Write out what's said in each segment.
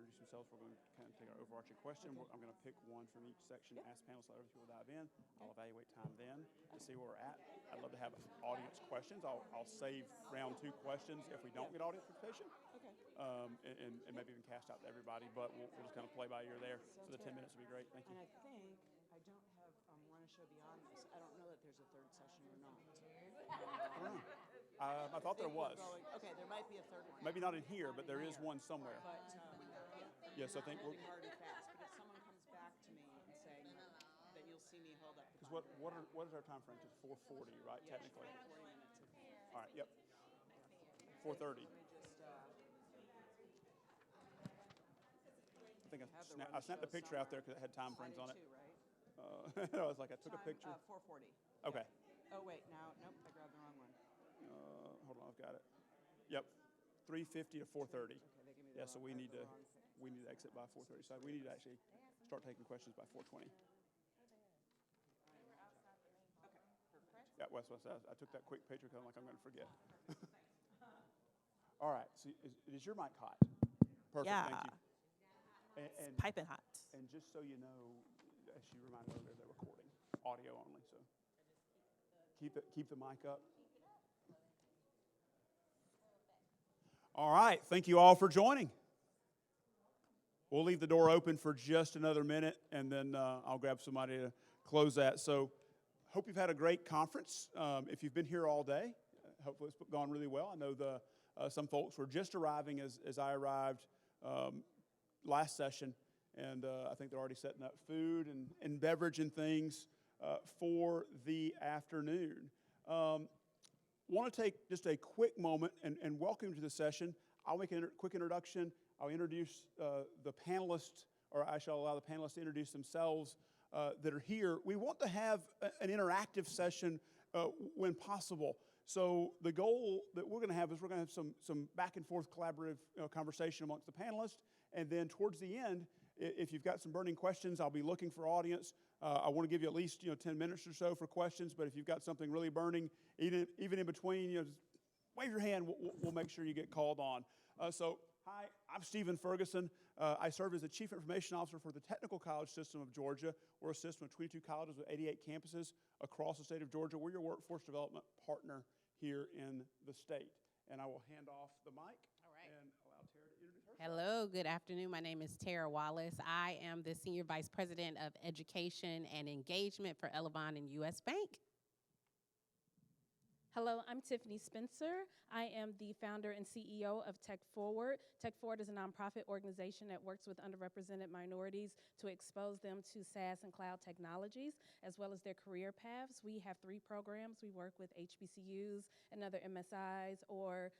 introduce themselves. We're going to kind of take our overarching question. Okay. I'm going to pick one from each section, Yep. ask panelists, let other people dive in. I'll evaluate time then to see where we're at. I'd love to have audience questions. I'll save round 2 questions if we don't get audience participation, Okay. and maybe even cast out to everybody, but we'll just kind of play by ear there. So the 10 Terra. minutes would be great. Thank you. And I think I don't have Run a Show Beyond this. I don't know that there's a third session or not. I don't know. I thought there was. Okay, there might be a third one. Maybe not in here, but there is one somewhere. But Yes, I think we're. moving hard and fast. But if someone comes back to me and saying, then you'll see me hold up the Because binder. what is our time frame? It's 4:40, right? Yeah, Technically. 40 minutes. All right. Yep. 4:30. Let me just I think have the I run snapped the show picture out there somewhere. because it had time I frames did on it. too, right? I was like, I took a Time, picture. 4:40. Okay. Oh wait, now nope, I grabbed the wrong one. Hold on, I've got it. Yep. 3:50 to 4:30. Okay, they give me the Yeah, so wrong, we I have need the to wrong thing. exit by 4:30. So we need to actually start taking questions by 4:20. Okay, perfect. Yeah, Wes, I took that quick picture because I'm like, I'm going to forget. All right. So is your mic hot? Perfect. Yeah. Thank you. And Piping hot. And just so you know, as you reminded earlier, they're recording, audio only. So keep the mic up. All right. Thank you all for joining. We'll leave the door open for just another minute, and then I'll grab somebody to close that. So hope you've had a great conference. If you've been here all day, hopefully it's gone really well. I know some folks were just arriving as I arrived last session, and I think they're already setting up food and beverage and things for the afternoon. Want to take just a quick moment and welcome you to the session. I'll make a quick introduction. I'll introduce the panelists, or I shall allow the panelists to introduce themselves that are here. We want to have an interactive session when possible. So the goal that we're going to have is we're going to have some back and forth collaborative conversation amongst the panelists. And then towards the end, if you've got some burning questions, I'll be looking for audience. I want to give you at least 10 minutes or so for questions. But if you've got something really burning, even in between, just wave your hand. We'll make sure you get called on. So hi, I'm Stephen Ferguson. I serve as the Chief Information Officer for the Technical College System of Georgia. We're a system of 22 colleges with 88 campuses across the state of Georgia. We're your workforce development partner here in the state. And I will hand off the mic. All right. And allow Terra to introduce herself. Hello, good afternoon. My name is Terra Wallace. I am the Senior Vice President of Education and Engagement for Elavon and U.S. Bank. Hello, I'm Tiffany Spencer. I am the founder and CEO of Tech Forward. Tech Forward is a nonprofit organization that works with underrepresented minorities to expose them to SaaS and cloud technologies, as well as their career paths. We have 3 programs. We work with HBCUs and other MSIs or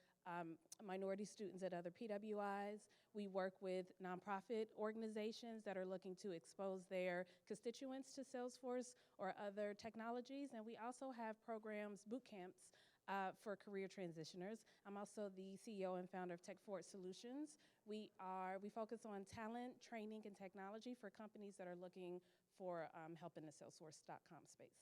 minority students at other PWIs. We work with nonprofit organizations that are looking to expose their constituents to Salesforce or other technologies. And we also have programs, boot camps, for career transitioners. I'm also the CEO and founder of Tech Forward Solutions. We focus on talent, training, and technology for companies that are looking for help in the Salesforce.com space.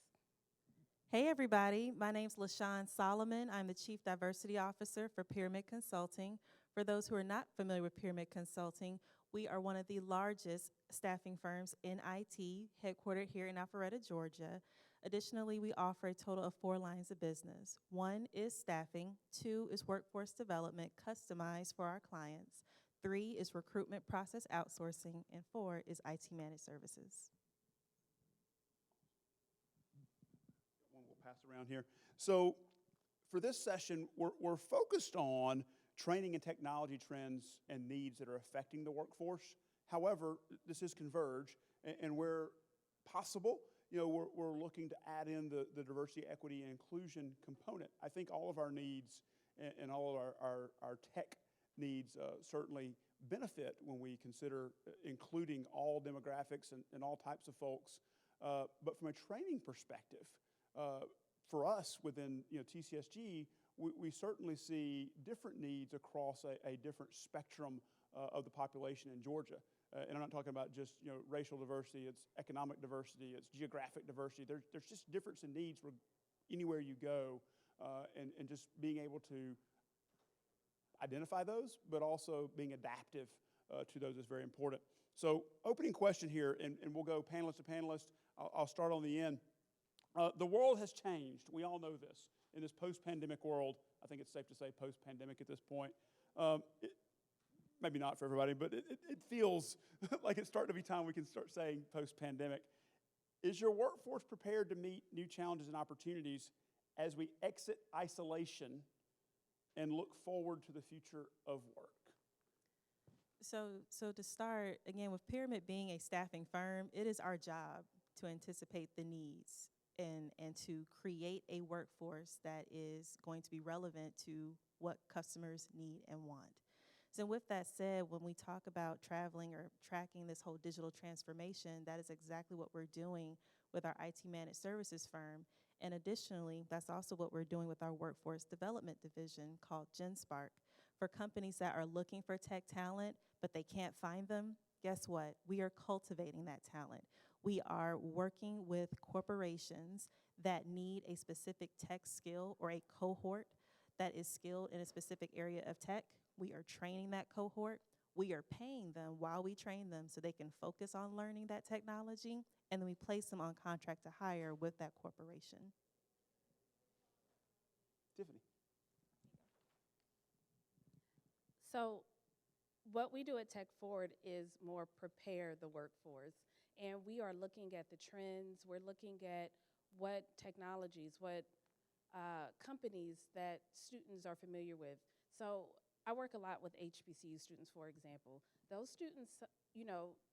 Hey, everybody. My name's LaShaun Solomon. I'm the Chief Diversity Officer for Pyramid Consulting. For those who are not familiar with Pyramid Consulting, we are one of the largest staffing firms in IT, headquartered here in Alpharetta, Georgia. Additionally, we offer a total of 4 lines of business. 1 is staffing, 2 is workforce development customized for our clients, 3 is recruitment process outsourcing, and 4 is IT managed services. One we'll pass around here. So for this session, we're focused on training and technology trends and needs that are affecting the workforce. However, this is Converge, and where possible, we're looking to add in the diversity, equity, and inclusion component. I think all of our needs and all of our tech needs certainly benefit when we consider including all demographics and all types of folks. But from a training perspective, for us within TCSG, we certainly see different needs across a different spectrum of the population in Georgia. And I'm not talking about just racial diversity, it's economic diversity, it's geographic diversity. There's just difference in needs anywhere you go, and just being able to identify those, but also being adaptive to those is very important. So opening question here, and we'll go panelist to panelist. I'll start on the end. The world has changed. We all know this. In this post-pandemic world, I think it's safe to say post-pandemic at this point. Maybe not for everybody, but it feels like it's starting to be time we can start saying post-pandemic. Is your workforce prepared to meet new challenges and opportunities as we exit isolation and look forward to the future of work? So to start, again, with Pyramid being a staffing firm, it is our job to anticipate the needs and to create a workforce that is going to be relevant to what customers need and want. So with that said, when we talk about traveling or tracking this whole digital transformation, that is exactly what we're doing with our IT managed services firm. And additionally, that's also what we're doing with our workforce development division called GenSpark. For companies that are looking for tech talent, but they can't find them, guess what? We are cultivating that talent. We are working with corporations that need a specific tech skill or a cohort that is skilled in a specific area of tech. We are training that cohort. We are paying them while we train them so they can focus on learning that technology, and then we place them on contract to hire with that corporation. Tiffany. So what we do at Tech Forward is more prepare the workforce. And we are looking at the trends. We're looking at what technologies, what companies that students are familiar with. So I work a lot with HBCU students, for example. Those students,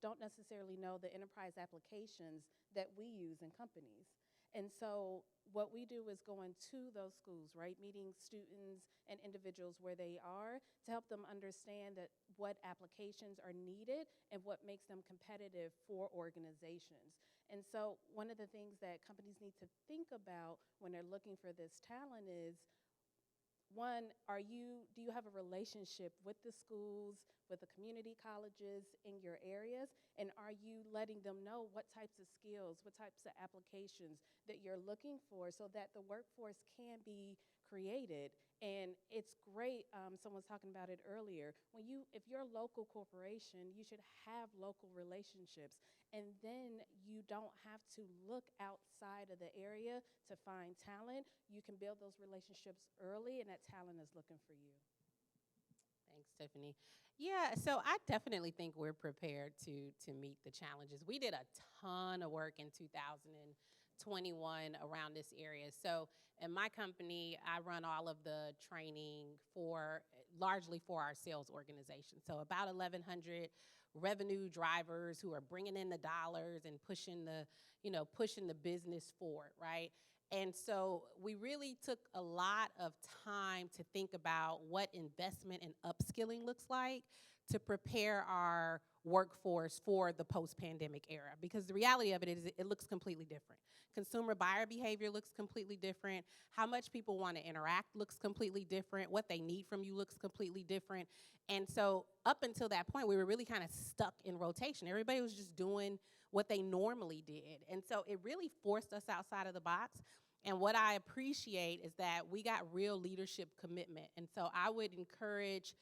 don't necessarily know the enterprise applications that we use in companies. And so what we do is go into those schools, right, meeting students and individuals where they are to help them understand that what applications are needed and what makes them competitive for organizations. And so one of the things that companies need to think about when they're looking for this talent is, one, do you have a relationship with the schools, with the community colleges in your areas? And are you letting them know what types of skills, what types of applications that you're looking for so that the workforce can be created? And it's great, someone was talking about it earlier, if you're a local corporation, you should have local relationships. And then you don't have to look outside of the area to find talent. You can build those relationships early, and that talent is looking for you. Thanks, Tiffany. Yeah, so I definitely think we're prepared to meet the challenges. We did a ton of work in 2021 around this area. So in my company, I run all of the training largely for our sales organization. So about 1,100 revenue drivers who are bringing in the dollars and pushing the business forward, right? And so we really took a lot of time to think about what investment and upskilling looks like to prepare our workforce for the post-pandemic era. Because the reality of it is it looks completely different. Consumer buyer behavior looks completely different. How much people want to interact looks completely different. What they need from you looks completely different. And so up until that point, we were really kind of stuck in rotation. Everybody was just doing what they normally did. And so it really forced us outside of the box. And what I appreciate is that we got real leadership commitment. And so I would encourage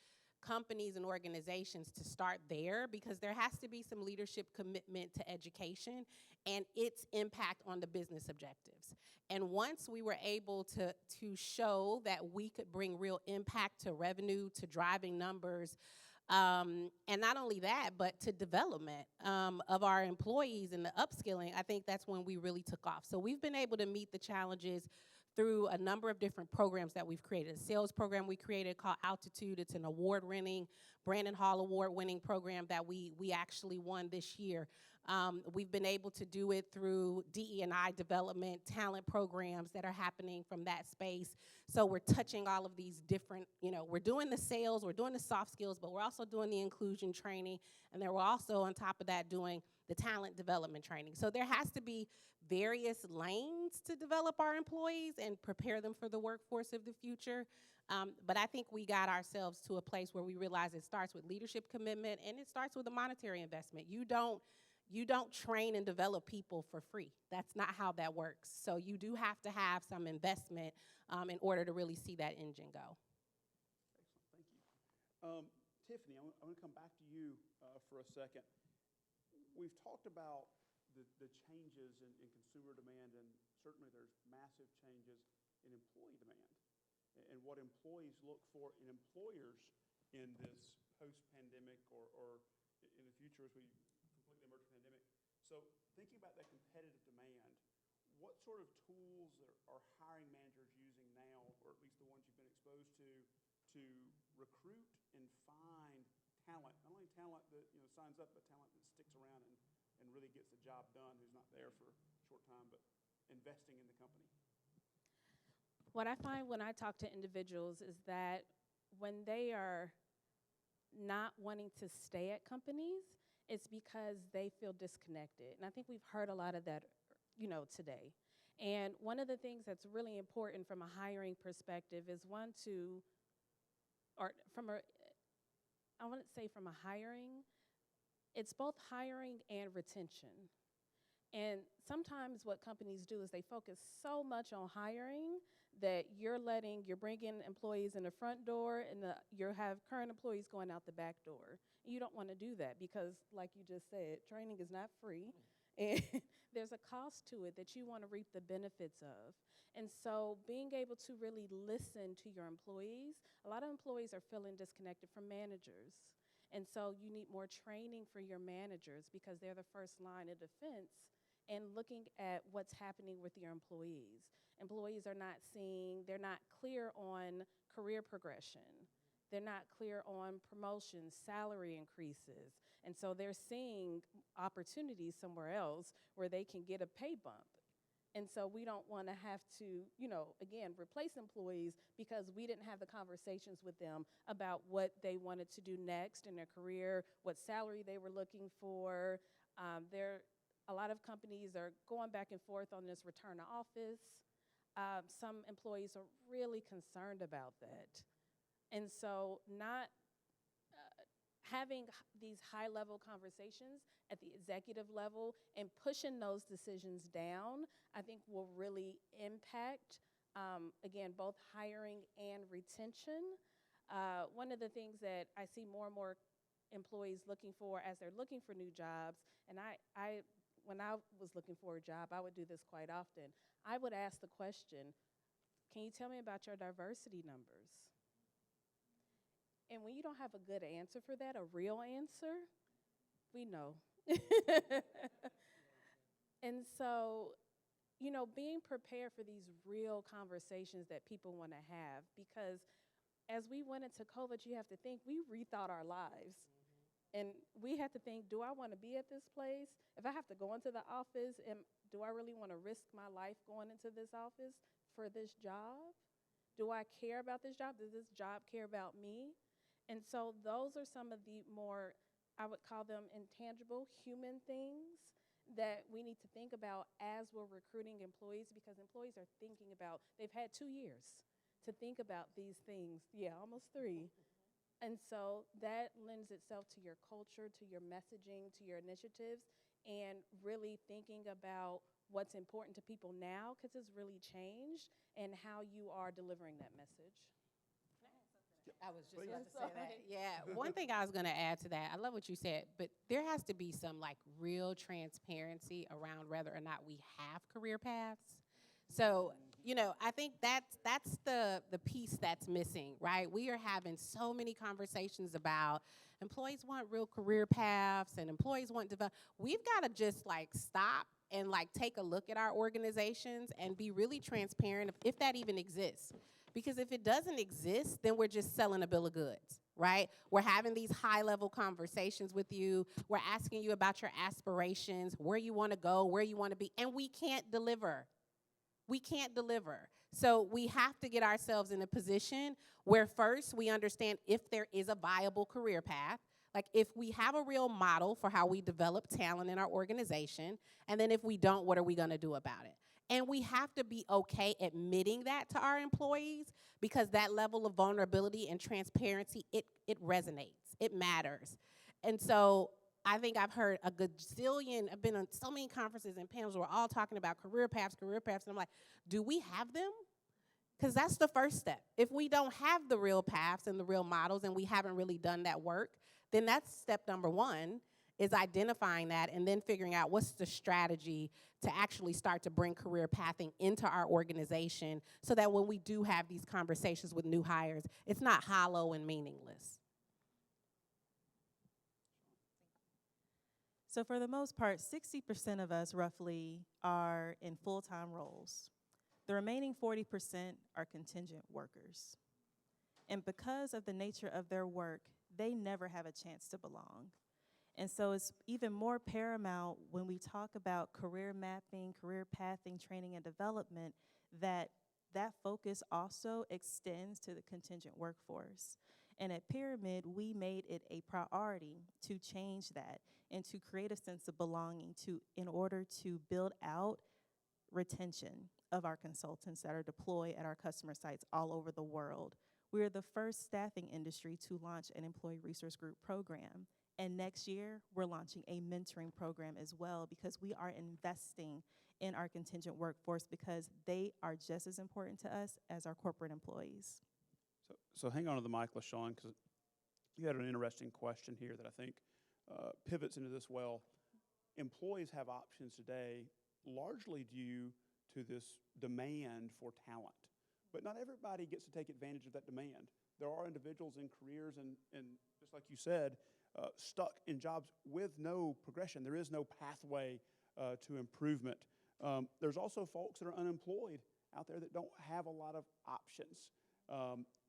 companies and organizations to start there, because there has to be some leadership commitment to education and its impact on the business objectives. And once we were able to show that we could bring real impact to revenue, to driving numbers, and not only that, but to development of our employees and the upskilling, I think that's when we really took off. So we've been able to meet the challenges through a number of different programs that we've created. A sales program we created called Altitude. It's an award-winning, Brandon Hall Award-winning program that we actually won this year. We've been able to do it through DE&I development, talent programs that are happening from that space. So we're touching all of these different, we're doing the sales, we're doing the soft skills, but we're also doing the inclusion training. And then we're also, on top of that, doing the talent development training. So there has to be various lanes to develop our employees and prepare them for the workforce of the future. But I think we got ourselves to a place where we realize it starts with leadership commitment, and it starts with a monetary investment. You don't train and develop people for free. That's not how that works. So you do have to have some investment in order to really see that engine go. Excellent, thank you. Tiffany, I'm going to come back to you for a second. We've talked about the changes in consumer demand, and certainly there's massive changes in employee demand and what employees look for in employers in this post-pandemic or in the future as we completely emerge from the pandemic. So thinking about that competitive demand, what sort of tools are hiring managers using now, or at least the ones you've been exposed to recruit and find talent, not only talent that signs up, but talent that sticks around and really gets the job done, who's not there for a short time, but investing in the company? What I find when I talk to individuals is that when they are not wanting to stay at companies, it's because they feel disconnected. And I think we've heard a lot of that, today. And one of the things that's really important from a hiring perspective is from a hiring, it's both hiring and retention. And sometimes what companies do is they focus so much on hiring that you're bringing employees in the front door and you have current employees going out the back door. You don't want to do that because, like you just said, training is not free. And there's a cost to it that you want to reap the benefits of. And so being able to really listen to your employees, a lot of employees are feeling disconnected from managers. And so you need more training for your managers because they're the first line of defense and looking at what's happening with your employees. Employees are they're not clear on career progression. They're not clear on promotions, salary increases. And so they're seeing opportunities somewhere else where they can get a pay bump. And so we don't want to have to, again, replace employees because we didn't have the conversations with them about what they wanted to do next in their career, what salary they were looking for. A lot of companies are going back and forth on this return to office. Some employees are really concerned about that. And so not having these high-level conversations at the executive level and pushing those decisions down, I think will really impact, again, both hiring and retention. One of the things that I see more and more employees looking for as they're looking for new jobs, and when I was looking for a job, I would do this quite often. I would ask the question, can you tell me about your diversity numbers? And when you don't have a good answer for that, a real answer, we know. And so, being prepared for these real conversations that people want to have, because as we went into COVID, you have to think, we rethought our lives. And we had to think, do I want to be at this place? If I have to go into the office, do I really want to risk my life going into this office for this job? Do I care about this job? Does this job care about me? And so those are some of the more, I would call them intangible human things that we need to think about as we're recruiting employees, because employees are thinking about, they've had 2 years to think about these things. Yeah, almost 3. And so that lends itself to your culture, to your messaging, to your initiatives, and really thinking about what's important to people now, because it's really changed, and how you are delivering that message. I was just about to say that. Yeah, one thing I was going to add to that, I love what you said, but there has to be some real transparency around whether or not we have career paths. So, I think that's the piece that's missing, right? We are having so many conversations about employees want real career paths and employees want develop. We've got to just stop and take a look at our organizations and be really transparent if that even exists. Because if it doesn't exist, then we're just selling a bill of goods, right? We're having these high-level conversations with you. We're asking you about your aspirations, where you want to go, where you want to be, and we can't deliver. We can't deliver. So we have to get ourselves in a position where first we understand if there is a viable career path, if we have a real model for how we develop talent in our organization, and then if we don't, what are we going to do about it? And we have to be okay admitting that to our employees, because that level of vulnerability and transparency, it resonates. It matters. And so I think I've heard I've been on so many conferences and panels where we're all talking about career paths, and I'm like, do we have them? Because that's the first step. If we don't have the real paths and the real models and we haven't really done that work, then that's step number one, is identifying that and then figuring out what's the strategy to actually start to bring career pathing into our organization so that when we do have these conversations with new hires, it's not hollow and meaningless. So for the most part, 60% of us roughly are in full-time roles. The remaining 40% are contingent workers. And because of the nature of their work, they never have a chance to belong. And so it's even more paramount when we talk about career mapping, career pathing, training and development, that focus also extends to the contingent workforce. And at Pyramid, we made it a priority to change that and to create a sense of belonging in order to build out retention of our consultants that are deployed at our customer sites all over the world. We're the first staffing industry to launch an employee resource group program. And next year, we're launching a mentoring program as well, because we are investing in our contingent workforce because they are just as important to us as our corporate employees. So hang on to the mic, LaShaun, because you had an interesting question here that I think pivots into this well. Employees have options today largely due to this demand for talent. But not everybody gets to take advantage of that demand. There are individuals in careers and just like you said, stuck in jobs with no progression. There is no pathway to improvement. There's also folks that are unemployed out there that don't have a lot of options.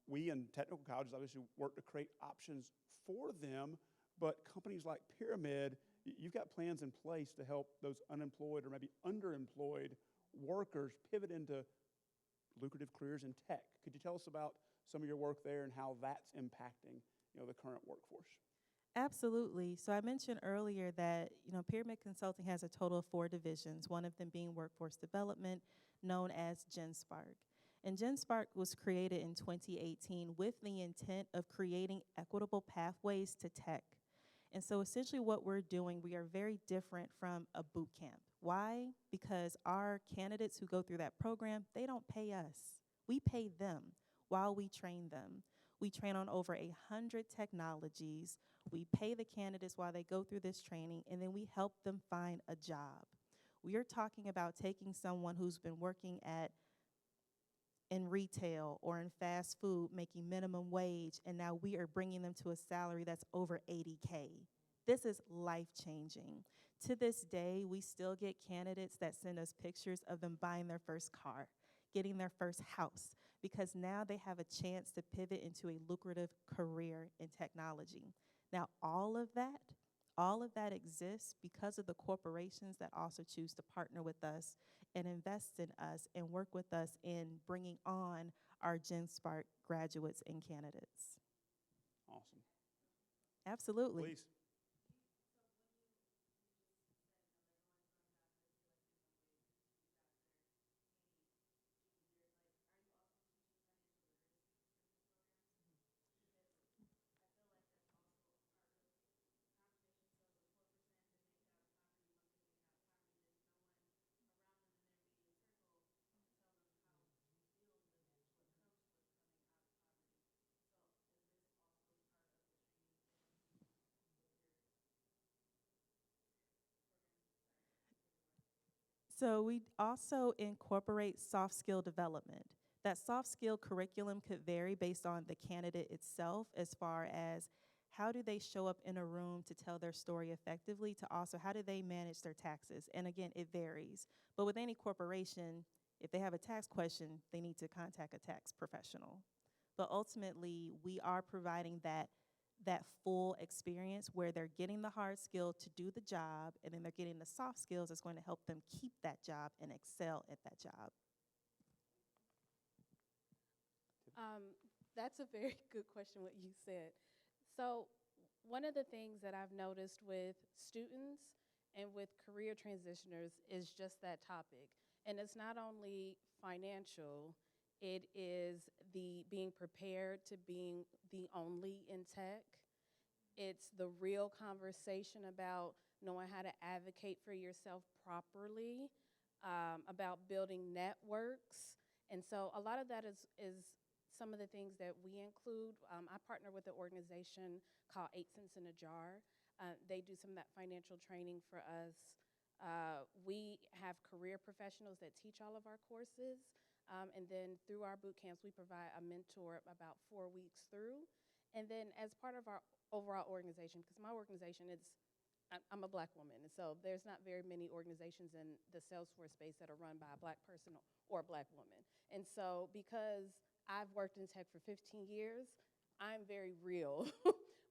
We in technical colleges obviously work to create options for them, but companies like Pyramid, you've got plans in place to help those unemployed or maybe underemployed workers pivot into lucrative careers in tech. Could you tell us about some of your work there and how that's impacting, the current workforce? Absolutely. So I mentioned earlier that, Pyramid Consulting has a total of 4 divisions, one of them being workforce development, known as GenSpark. And GenSpark was created in 2018 with the intent of creating equitable pathways to tech. And so essentially what we're doing, we are very different from a boot camp. Why? Because our candidates who go through that program, they don't pay us. We pay them while we train them. We train on over 100 technologies. We pay the candidates while they go through this training, and then we help them find a job. We are talking about taking someone who's been working in retail or in fast food, making minimum wage, and now we are bringing them to a salary that's over $80K. This is life-changing. To this day, we still get candidates that send us pictures of them buying their first car, getting their first house, because now they have a chance to pivot into a lucrative career in technology. Now, all of that exists because of the corporations that also choose to partner with us and invest in us and work with us in bringing on our GenSpark graduates and candidates. Awesome. Absolutely. Please. So we also incorporate soft skill development. That soft skill curriculum could vary based on the candidate itself, as far as how do they show up in a room to tell their story effectively, to also how do they manage their taxes. And again, it varies. But with any corporation, if they have a tax question, they need to contact a tax professional. But ultimately, we are providing that full experience where they're getting the hard skill to do the job, and then they're getting the soft skills that's going to help them keep that job and excel at that job. That's a very good question, what you said. So one of the things that I've noticed with students and with career transitioners is just that topic. And it's not only financial, it is the being prepared to being the only in tech. It's the real conversation about knowing how to advocate for yourself properly, about building networks, And so a lot of that is some of the things that we include. I partner with an organization called 8 Cents in a Jar. They do some of that financial training for us. We have career professionals that teach all of our courses. And then through our boot camps, we provide a mentor about 4 weeks through. And then as part of our overall organization, because my organization, I'm a Black woman, and so there's not very many organizations in the Salesforce space that are run by a Black person or a Black woman. And so because I've worked in tech for 15 years, I'm very real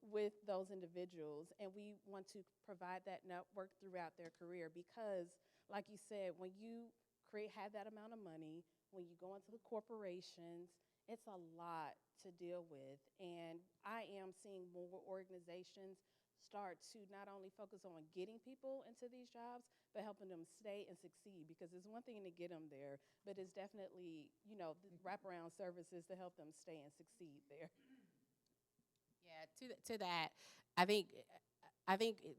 with those individuals, and we want to provide that network throughout their career because, like you said, when you have that amount of money, when you go into the corporations, it's a lot to deal with. And I am seeing more organizations start to not only focus on getting people into these jobs, but helping them stay and succeed. Because it's one thing to get them there, but it's definitely, the wraparound services to help them stay and succeed there. Yeah, to that, I think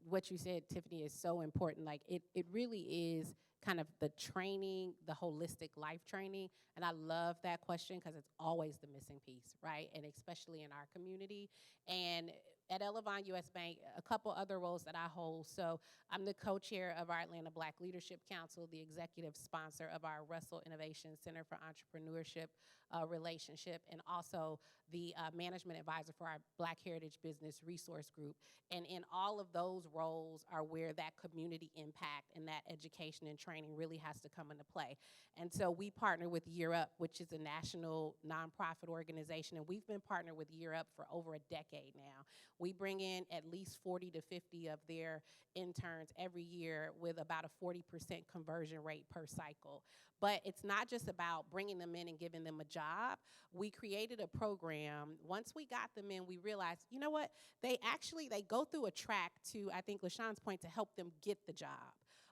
what you said, Tiffany, is so important. Like it really is kind of the training, the holistic life training. And I love that question because it's always the missing piece, right? And especially in our community. And at Elavon US Bank, a couple other roles that I hold. So I'm the co-chair of our Atlanta Black Leadership Council, the executive sponsor of our Russell Innovation Center for Entrepreneurship relationship, and also the management advisor for our Black Heritage Business Resource Group. And in all of those roles are where that community impact and that education and training really has to come into play. And so we partner with Year Up, which is a national nonprofit organization, and we've been partnered with Year Up for over a decade now. We bring in at least 40 to 50 of their interns every year with about a 40% conversion rate per cycle. But it's not just about bringing them in and giving them a job. We created a program. Once we got them in, we realized, you know what? They go through a track to, I think LaShawn's point, to help them get the job.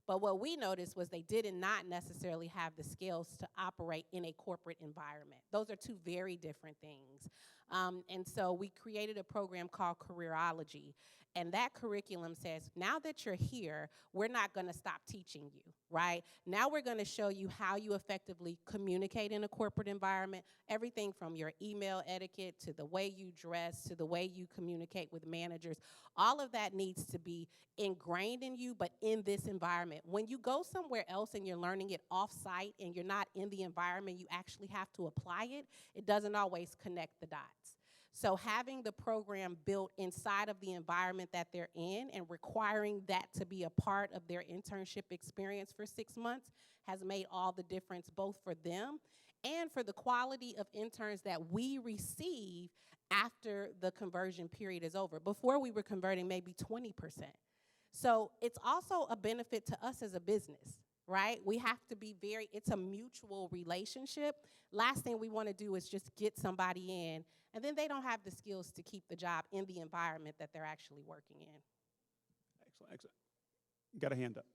But what we noticed was they did not necessarily have the skills to operate in a corporate environment. Those are two very different things. And so we created a program called Careerology. And that curriculum says, now that you're here, we're not going to stop teaching you, right? Now we're going to show you how you effectively communicate in a corporate environment, everything from your email etiquette to the way you dress to the way you communicate with managers. All of that needs to be ingrained in you, but in this environment. When you go somewhere else and you're learning it off-site and you're not in the environment, you actually have to apply it. It doesn't always connect the dots. So having the program built inside of the environment that they're in and requiring that to be a part of their internship experience for 6 months has made all the difference, both for them and for the quality of interns that we receive after the conversion period is over. Before, we were converting maybe 20%. So it's also a benefit to us as a business, right? We have to be it's a mutual relationship. Last thing we want to do is just get somebody in, and then they don't have the skills to keep the job in the environment that they're actually working in. Excellent, excellent. Got a hand up.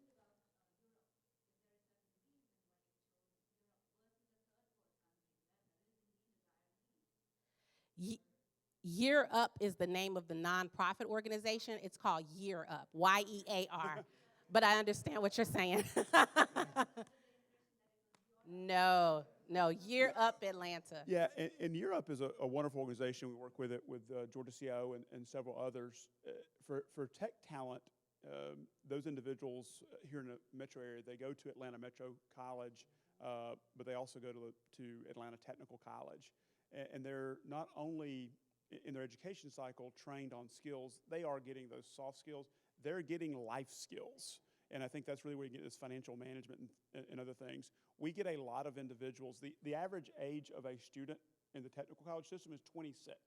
Year Up is the name of the nonprofit organization. It's called Year Up, Y-E-A-R. But I understand what you're saying. No, Year Up Atlanta. Yeah, and Year Up is a wonderful organization. We work with it with Georgia CO and several others. For tech talent, those individuals here in the metro area, they go to Atlanta Metro College, but they also go to Atlanta Technical College. And they're not only in their education cycle trained on skills, they are getting those soft skills. They're getting life skills. And I think that's really where you get this financial management and other things. We get a lot of individuals. The average age of a student in the technical college system is 26.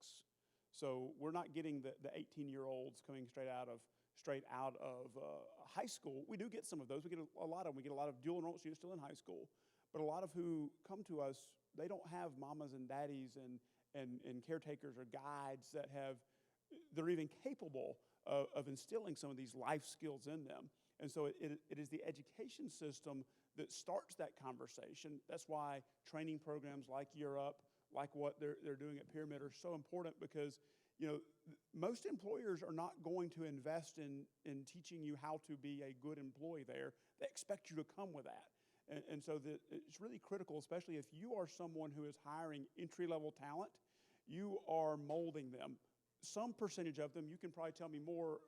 So we're not getting the 18-year-olds coming straight out of high school. We do get some of those. We get a lot of them. We get a lot of dual enrollment students still in high school. But a lot of who come to us, they don't have mamas and daddies and caretakers or guides that are even capable of instilling some of these life skills in them. And so it is the education system that starts that conversation. That's why training programs like Year Up, like what they're doing at Pyramid, are so important because, most employers are not going to invest in teaching you how to be a good employee there. They expect you to come with that. And so it's really critical, especially if you are someone who is hiring entry-level talent, you are molding them. Some percentage of them, you can probably tell me more,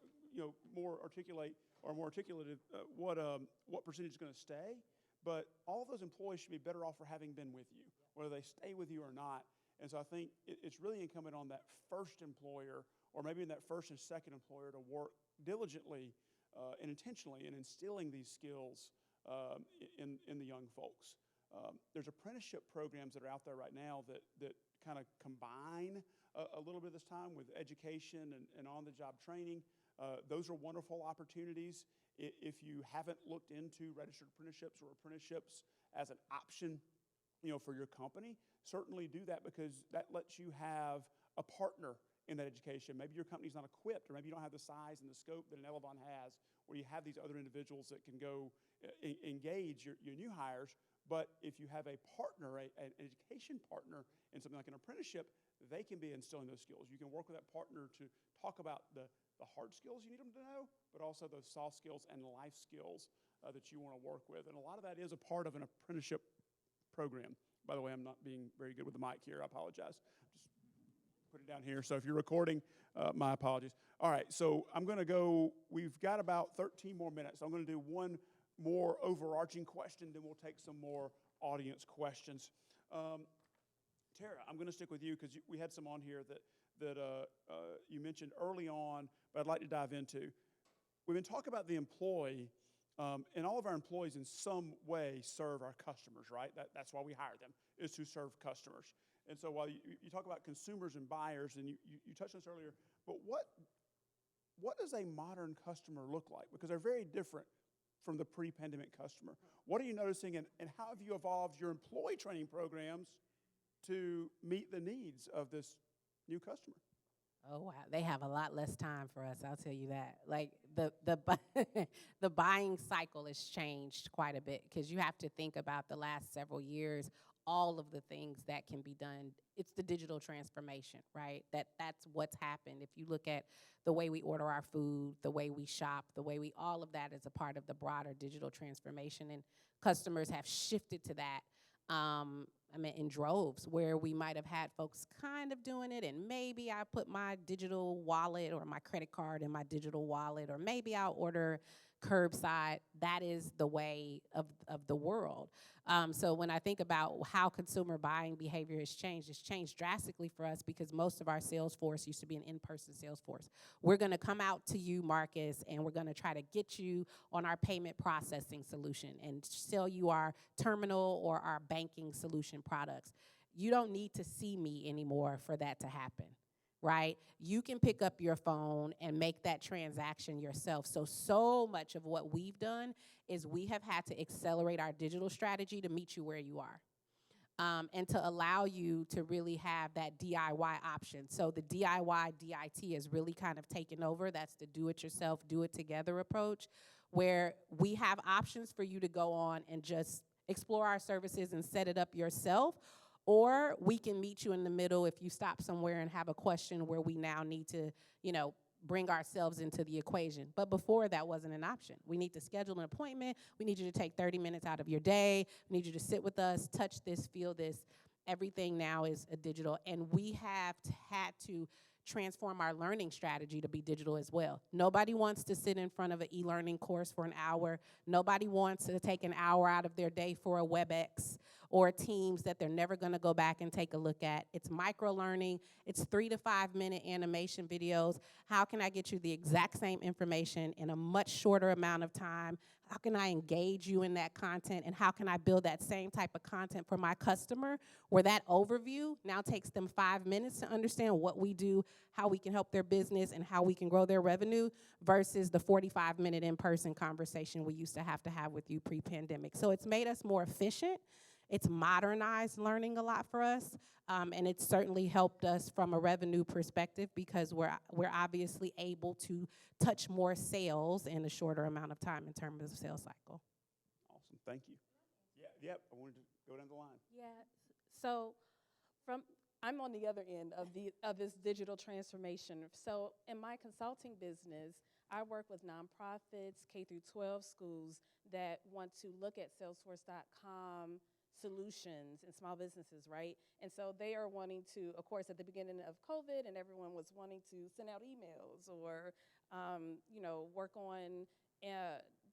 more articulative, what percentage is going to stay. But all of those employees should be better off for having been with you, whether they stay with you or not. And so I think it's really incumbent on that first employer, or maybe in that first and second employer, to work diligently and intentionally in instilling these skills in the young folks. There's apprenticeship programs that are out there right now that kind of combine a little bit of this time with education and on-the-job training. Those are wonderful opportunities. If you haven't looked into registered apprenticeships or apprenticeships as an option, for your company, certainly do that, because that lets you have a partner in that education. Maybe your company's not equipped, or maybe you don't have the size and the scope that an Elavon has, where you have these other individuals that can go engage your new hires. But if you have a partner, an education partner in something like an apprenticeship, they can be instilling those skills. You can work with that partner to talk about the hard skills you need them to know, but also those soft skills and life skills that you want to work with. And a lot of that is a part of an apprenticeship program. By the way, I'm not being very good with the mic here. I apologize. Just put it down here. So if you're recording, my apologies. All right, so I'm going to go. We've got about 13 more minutes. So I'm going to do one more overarching question, then we'll take some more audience questions. Tara, I'm going to stick with you because we had some on here that you mentioned early on, but I'd like to dive into. We've been talking about the employee, and all of our employees in some way serve our customers, right? That's why we hire them, is to serve customers. And so while you talk about consumers and buyers, and you touched on this earlier, but what does a modern customer look like? Because they're very different from the pre-pandemic customer. What are you noticing, and how have you evolved your employee training programs to meet the needs of this new customer? Oh, wow. They have a lot less time for us, I'll tell you that. Like, the buying cycle has changed quite a bit, because you have to think about the last several years, all of the things that can be done. It's the digital transformation, right? That's what's happened. If you look at the way we order our food, the way we shop, all of that is a part of the broader digital transformation, and customers have shifted to that. In droves, where we might have had folks kind of doing it, and maybe I put my digital wallet or my credit card in my digital wallet, or maybe I'll order curbside. That is the way of the world. So when I think about how consumer buying behavior has changed, it's changed drastically for us, because most of our sales force used to be an in-person sales force. We're going to come out to you, Marcus, and we're going to try to get you on our payment processing solution and sell you our terminal or our banking solution products. You don't need to see me anymore for that to happen, right? You can pick up your phone and make that transaction yourself. So much of what we've done is we have had to accelerate our digital strategy to meet you where you are, and to allow you to really have that DIY option. So the DIY, DIT has really kind of taken over. That's the do-it-yourself, do-it-together approach, where we have options for you to go on and just explore our services and set it up yourself. Or we can meet you in the middle if you stop somewhere and have a question where we now need to, bring ourselves into the equation. But before, that wasn't an option. We need to schedule an appointment. We need you to take 30 minutes out of your day. We need you to sit with us, touch this, feel this. Everything now is a digital. And we have had to transform our learning strategy to be digital as well. Nobody wants to sit in front of an e-learning course for an hour. Nobody wants to take an hour out of their day for a WebEx or Teams that they're never going to go back and take a look at. It's micro-learning. It's 3 to 5 minute animation videos. How can I get you the exact same information in a much shorter amount of time? How can I engage you in that content? And how can I build that same type of content for my customer, where that overview now takes them 5 minutes to understand what we do, how we can help their business, and how we can grow their revenue, versus the 45-minute in-person conversation we used to have with you pre-pandemic. So it's made us more efficient. It's modernized learning a lot for us, and it's certainly helped us from a revenue perspective, because we're obviously able to touch more sales in a shorter amount of time in terms of sales cycle. Awesome, thank you. Yep, I wanted to go down the line. Yeah, so I'm on the other end of this digital transformation. So in my consulting business, I work with nonprofits, K through 12 schools that want to look at Salesforce.com solutions and small businesses, right? And so they are wanting to, of course, at the beginning of COVID, and everyone was wanting to send out emails or, work on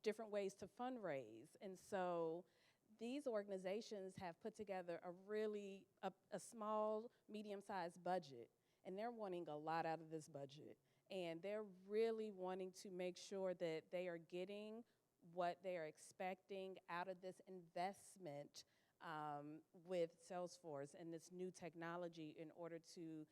different ways to fundraise. And so these organizations have put together a small, medium-sized budget, and they're wanting a lot out of this budget. And they're really wanting to make sure that they are getting what they are expecting out of this investment with Salesforce and this new technology in order to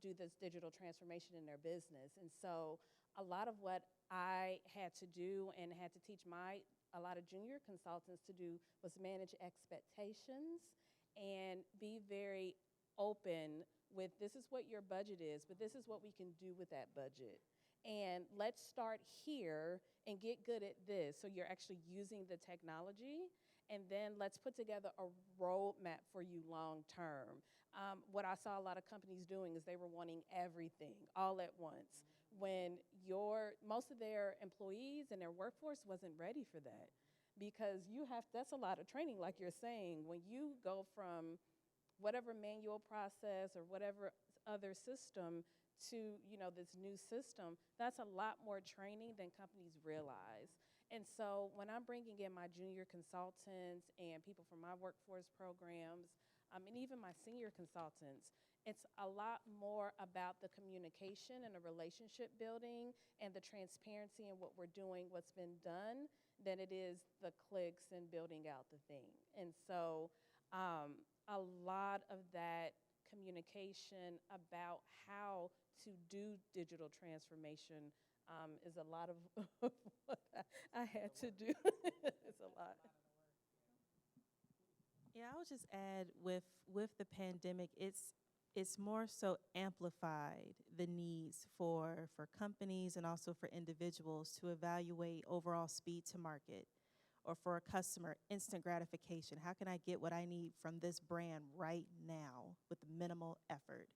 do this digital transformation in their business. And so a lot of what I had to do and had to teach a lot of junior consultants to do was manage expectations and be very open with, this is what your budget is, but this is what we can do with that budget. And let's start here and get good at this so you're actually using the technology. And then let's put together a roadmap for you long term. What I saw a lot of companies doing is they were wanting everything all at once, when most of their employees and their workforce wasn't ready for that, because that's a lot of training, like you're saying. When you go from whatever manual process or whatever other system to this new system, that's a lot more training than companies realize. And so when I'm bringing in my junior consultants and people from my workforce programs, and even my senior consultants, it's a lot more about the communication and the relationship building and the transparency in what we're doing, what's been done, than it is the clicks and building out the thing. And so a lot of that communication about how to do digital transformation is a lot of what I had to do. It's a lot. Yeah, I would just add with the pandemic, it's more so amplified the needs for companies and also for individuals to evaluate overall speed to market, or for a customer, instant gratification. How can I get what I need from this brand right now with minimal effort?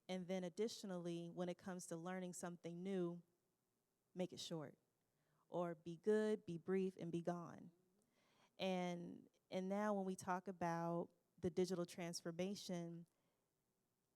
And then additionally, when it comes to learning something new, make it short, or be good, be brief, and be gone. And now when we talk about the digital transformation,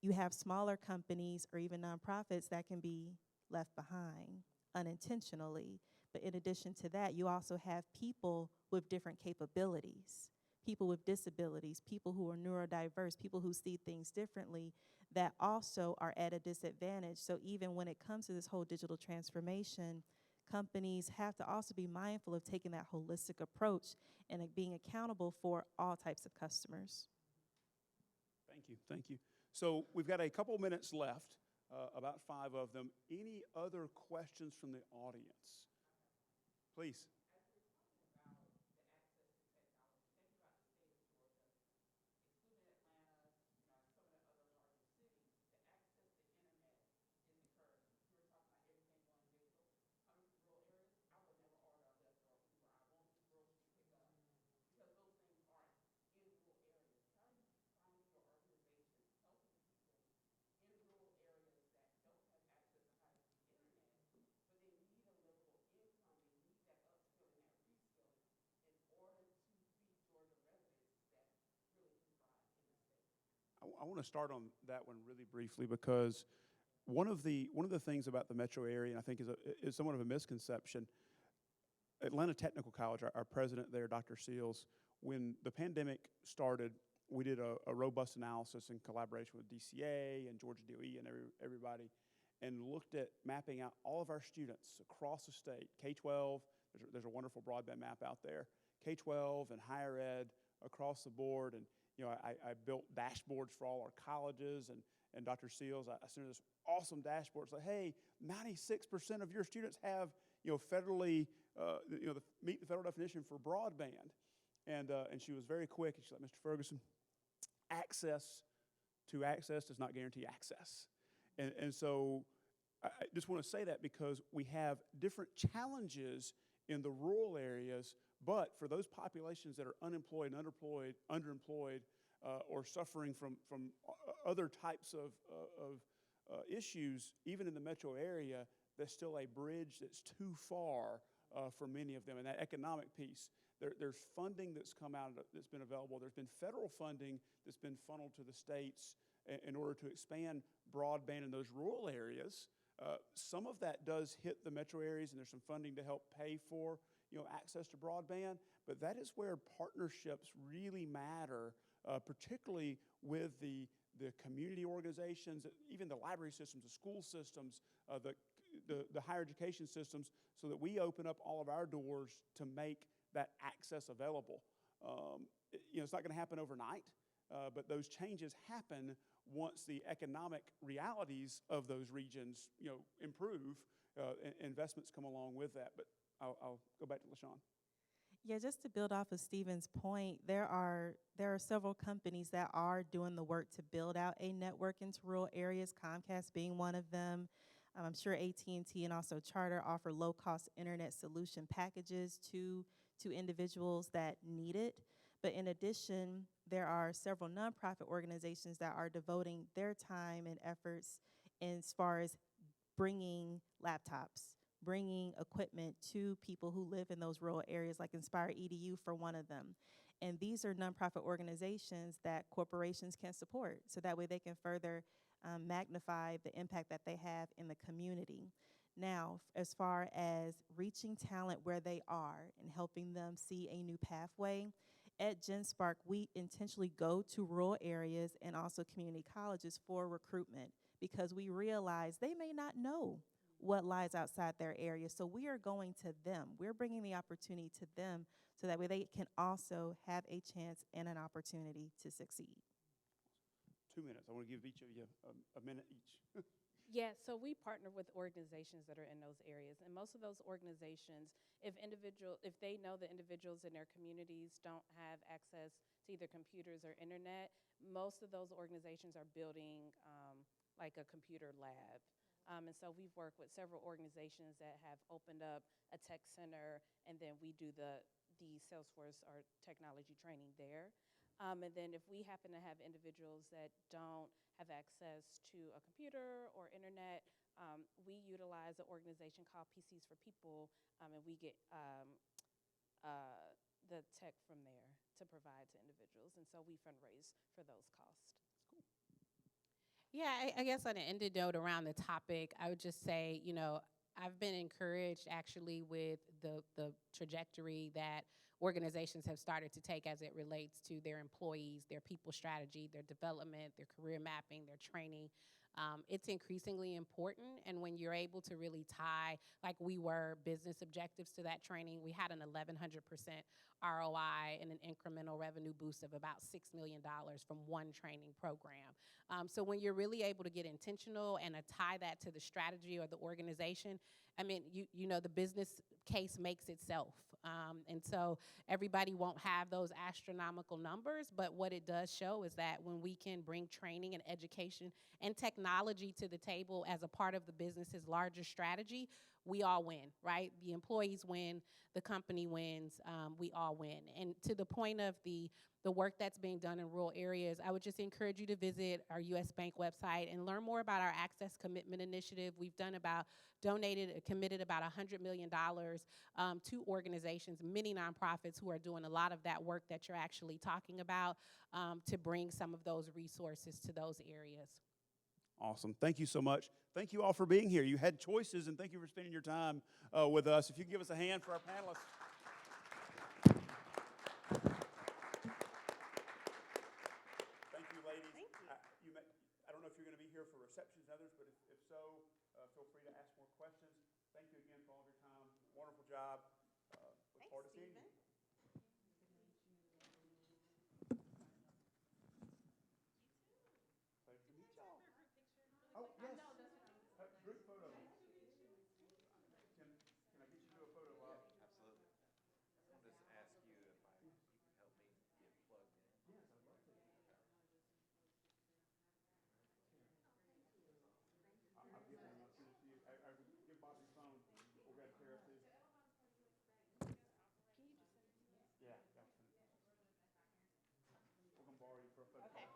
you have smaller companies or even nonprofits that can be left behind unintentionally. But in addition to that, you also have people with different capabilities, people with disabilities, people who are neurodiverse, people who see things differently, that also are at a disadvantage. So even when it comes to this whole digital transformation, companies have to also be mindful of taking that holistic approach and being accountable for all types of customers. Thank you. So we've got a couple minutes left, about 5 of them. Any other questions from the audience? Please. I want to start on that one really briefly, because one of the things about the metro area, and I think is somewhat of a misconception, Atlanta Technical College, our president there, Dr. Seals, when the pandemic started, we did a robust analysis in collaboration with DCA and Georgia DE and everybody, and looked at mapping out all of our students across the state, K-12, there's a wonderful broadband map out there, K-12 and higher ed across the board. And I built dashboards for all our colleges, and Dr. Seals, I sent her this awesome dashboard. It's like, hey, 96% of your students have, federally, meet the federal definition for broadband. And she was very quick, and she's like, Mr. Ferguson, access does not guarantee access. And so I just want to say that because we have different challenges in the rural areas, but for those populations that are unemployed, underemployed, or suffering from other types of issues, even in the metro area, that's still a bridge that's too far for many of them. And that economic piece, there's funding that's come out that's been available. There's been federal funding that's been funneled to the states in order to expand broadband in those rural areas. Some of that does hit the metro areas, and there's some funding to help pay for access to broadband. But that is where partnerships really matter, particularly with the community organizations, even the library systems, the school systems, the higher education systems, so that we open up all of our doors to make that access available. It's not going to happen overnight, but those changes happen once the economic realities of those regions, improve. Investments come along with that. But I'll go back to LaShaun. Yeah, just to build off of Stephen's point, there are several companies that are doing the work to build out a network into rural areas, Comcast being one of them. I'm sure AT&T and also Charter offer low-cost internet solution packages to individuals that need it. But in addition, there are several nonprofit organizations that are devoting their time and efforts as far as bringing laptops, bringing equipment to people who live in those rural areas, like Inspire EDU for one of them. And these are nonprofit organizations that corporations can support, so that way they can further magnify the impact that they have in the community. Now, as far as reaching talent where they are and helping them see a new pathway, at GenSpark, we intentionally go to rural areas and also community colleges for recruitment, because we realize they may not know what lies outside their area. So we are going to them. We're bringing the opportunity to them, so that way they can also have a chance and an opportunity to succeed. 2 minutes. I want to give each of you a minute each. Yeah, so we partner with organizations that are in those areas, and most of those organizations, if they know the individuals in their communities don't have access to either computers or internet, most of those organizations are building like a computer lab. And so we've worked with several organizations that have opened up a tech center, and then we do the Salesforce or technology training there. And then if we happen to have individuals that don't have access to a computer or internet, we utilize an organization called PCs for People, and we get the tech from there to provide to individuals. And so we fundraise for those costs. Yeah, I guess on an ended note around the topic, I would just say, I've been encouraged actually with the trajectory that organizations have started to take as it relates to their employees, their people strategy, their development, their career mapping, their training. It's increasingly important, and when you're able to really tie, like we were, business objectives to that training, we had an 1,100% ROI and an incremental revenue boost of about $6 million from one training program. So when you're really able to get intentional and tie that to the strategy or the organization, I mean, the business case makes itself. And so everybody won't have those astronomical numbers, but what it does show is that when we can bring training and education and technology to the table as a part of the business's larger strategy, we all win, right? The employees win, the company wins, we all win. And to the point of the work that's being done in rural areas, I would just encourage you to visit our U.S. Bank website and learn more about our Access Commitment Initiative. We've committed about $100 million to organizations, many nonprofits who are doing a lot of that work that you're actually talking about, to bring some of those resources to those areas. Awesome. Thank you so much. Thank you all for being here. You had choices, and thank you for spending your time with us. If you could give us a hand for our panelists. Thank you, ladies. Thank you. I don't know if you're going to be here for receptions and others, but if so, feel free to ask more questions. Thank you again for all of your time. Wonderful job. Look forward to seeing you. Pleasure to meet y'all. Oh, yes. Group photo. Can I get you to do a photo? Absolutely. I'll just ask you if you can help me get plugged in. Yes, I'd love to. I'll give them as soon as you. I give Bob your phone. We'll grab Terra too. Yeah, gotcha. We're gonna borrow you for a photo. Okay.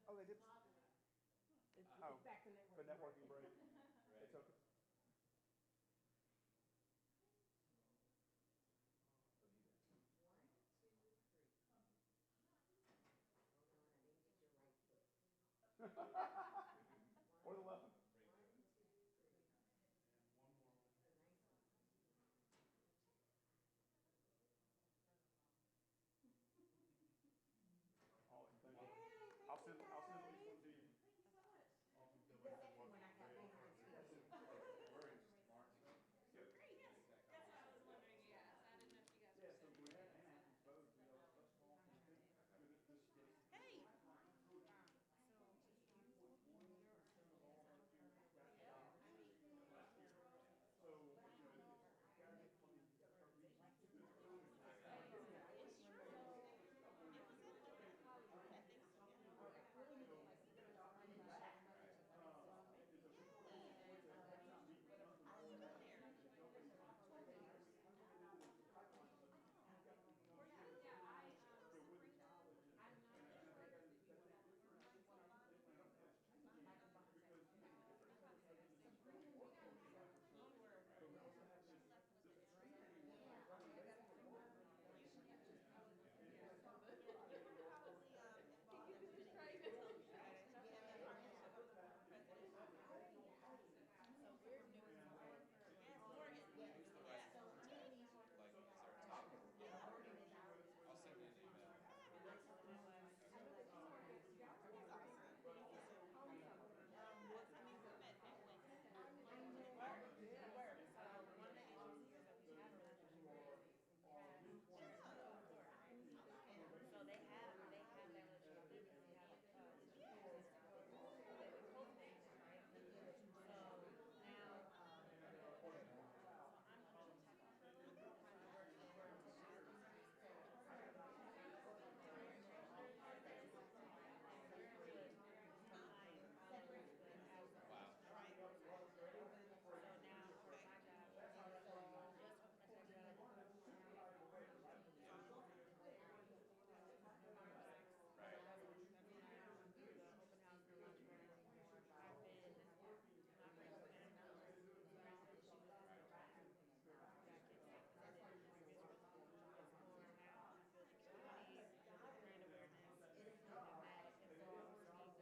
Oh, they did. It's Oh, back to networking. for networking break. It's okay.